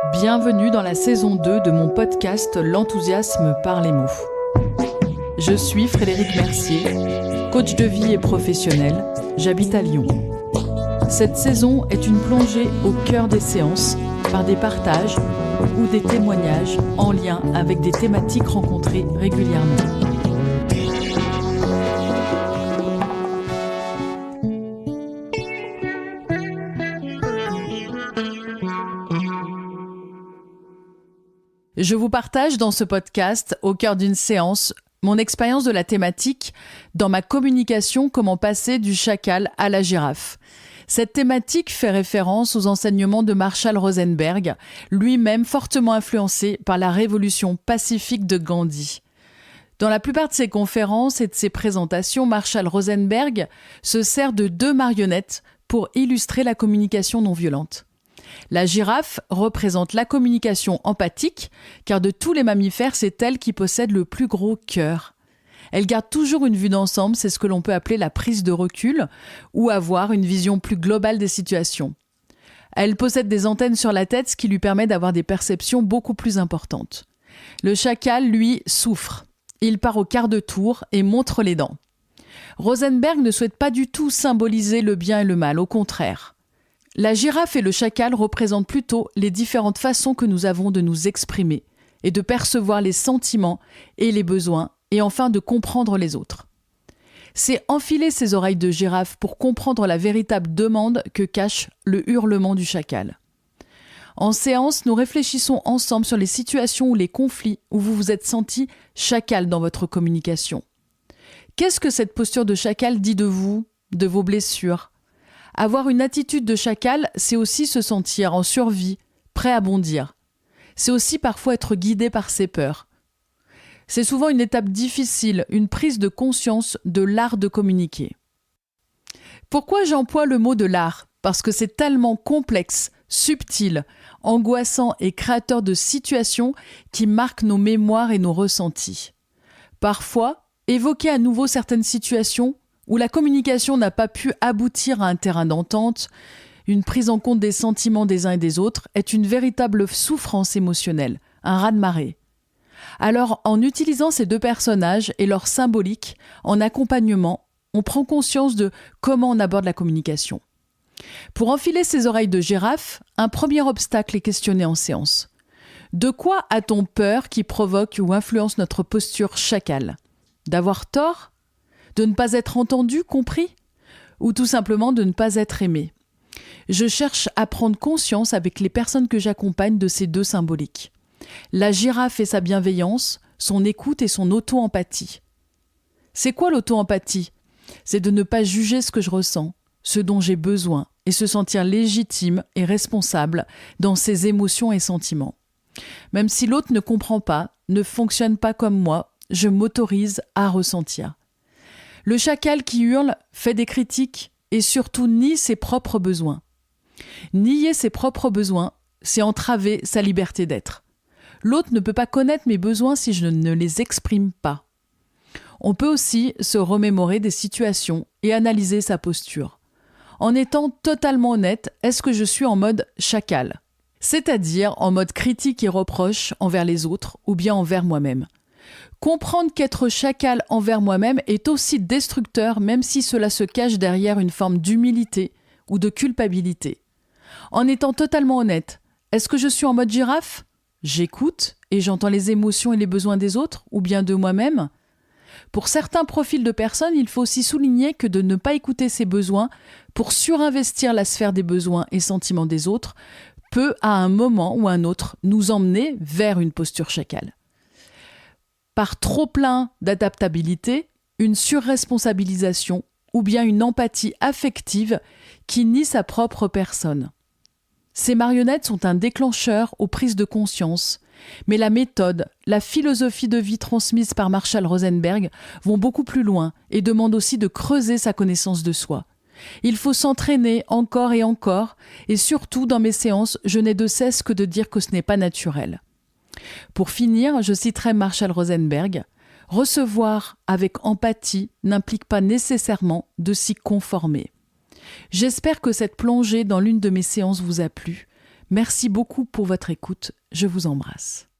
Bienvenue dans la saison 2 de mon podcast L'enthousiasme par les mots. Je suis Frédéric Mercier, coach de vie et professionnel, j'habite à Lyon. Cette saison est une plongée au cœur des séances par des partages ou des témoignages en lien avec des thématiques rencontrées régulièrement. Je vous partage dans ce podcast, au cœur d'une séance, mon expérience de la thématique dans ma communication, comment passer du chacal à la girafe. Cette thématique fait référence aux enseignements de Marshall Rosenberg, lui-même fortement influencé par la révolution pacifique de Gandhi. Dans la plupart de ses conférences et de ses présentations, Marshall Rosenberg se sert de deux marionnettes pour illustrer la communication non violente. La girafe représente la communication empathique, car de tous les mammifères, c'est elle qui possède le plus gros cœur. Elle garde toujours une vue d'ensemble, c'est ce que l'on peut appeler la prise de recul, ou avoir une vision plus globale des situations. Elle possède des antennes sur la tête, ce qui lui permet d'avoir des perceptions beaucoup plus importantes. Le chacal, lui, souffre. Il part au quart de tour et montre les dents. Rosenberg ne souhaite pas du tout symboliser le bien et le mal, au contraire. La girafe et le chacal représentent plutôt les différentes façons que nous avons de nous exprimer et de percevoir les sentiments et les besoins et enfin de comprendre les autres. C'est enfiler ses oreilles de girafe pour comprendre la véritable demande que cache le hurlement du chacal. En séance, nous réfléchissons ensemble sur les situations ou les conflits où vous vous êtes senti chacal dans votre communication. Qu'est-ce que cette posture de chacal dit de vous, de vos blessures ? Avoir une attitude de chacal, c'est aussi se sentir en survie, prêt à bondir. C'est aussi parfois être guidé par ses peurs. C'est souvent une étape difficile, une prise de conscience de l'art de communiquer. Pourquoi j'emploie le mot de l'art ? Parce que c'est tellement complexe, subtil, angoissant et créateur de situations qui marquent nos mémoires et nos ressentis. Parfois, évoquer à nouveau certaines situations où la communication n'a pas pu aboutir à un terrain d'entente, une prise en compte des sentiments des uns et des autres, est une véritable souffrance émotionnelle, un raz-de-marée. Alors, en utilisant ces deux personnages et leur symbolique en accompagnement, on prend conscience de comment on aborde la communication. Pour enfiler ses oreilles de girafe, un premier obstacle est questionné en séance. De quoi a-t-on peur qui provoque ou influence notre posture chacal ? D'avoir tort ? De ne pas être entendu, compris ? Ou tout simplement de ne pas être aimé ? Je cherche à prendre conscience avec les personnes que j'accompagne de ces deux symboliques. La girafe et sa bienveillance, son écoute et son auto-empathie. C'est quoi l'auto-empathie ? C'est de ne pas juger ce que je ressens, ce dont j'ai besoin, et se sentir légitime et responsable dans ses émotions et sentiments. Même si l'autre ne comprend pas, ne fonctionne pas comme moi, je m'autorise à ressentir. Le chacal qui hurle fait des critiques et surtout nie ses propres besoins. Nier ses propres besoins, c'est entraver sa liberté d'être. L'autre ne peut pas connaître mes besoins si je ne les exprime pas. On peut aussi se remémorer des situations et analyser sa posture. En étant totalement honnête, est-ce que je suis en mode chacal ? C'est-à-dire en mode critique et reproche envers les autres ou bien envers moi-même. Comprendre qu'être chacal envers moi-même est aussi destructeur, même si cela se cache derrière une forme d'humilité ou de culpabilité. En étant totalement honnête, est-ce que je suis en mode girafe ? J'écoute et j'entends les émotions et les besoins des autres ou bien de moi-même ? Pour certains profils de personnes, il faut aussi souligner que de ne pas écouter ses besoins pour surinvestir la sphère des besoins et sentiments des autres peut, à un moment ou un autre, nous emmener vers une posture chacal. Par trop plein d'adaptabilité, une surresponsabilisation ou bien une empathie affective qui nie sa propre personne. Ces marionnettes sont un déclencheur aux prises de conscience, mais la méthode, la philosophie de vie transmise par Marshall Rosenberg vont beaucoup plus loin et demandent aussi de creuser sa connaissance de soi. Il faut s'entraîner encore et surtout dans mes séances, je n'ai de cesse que de dire que ce n'est pas naturel. Pour finir, je citerai Marshall Rosenberg. Recevoir avec empathie n'implique pas nécessairement de s'y conformer. J'espère que cette plongée dans l'une de mes séances vous a plu. Merci beaucoup pour votre écoute. Je vous embrasse.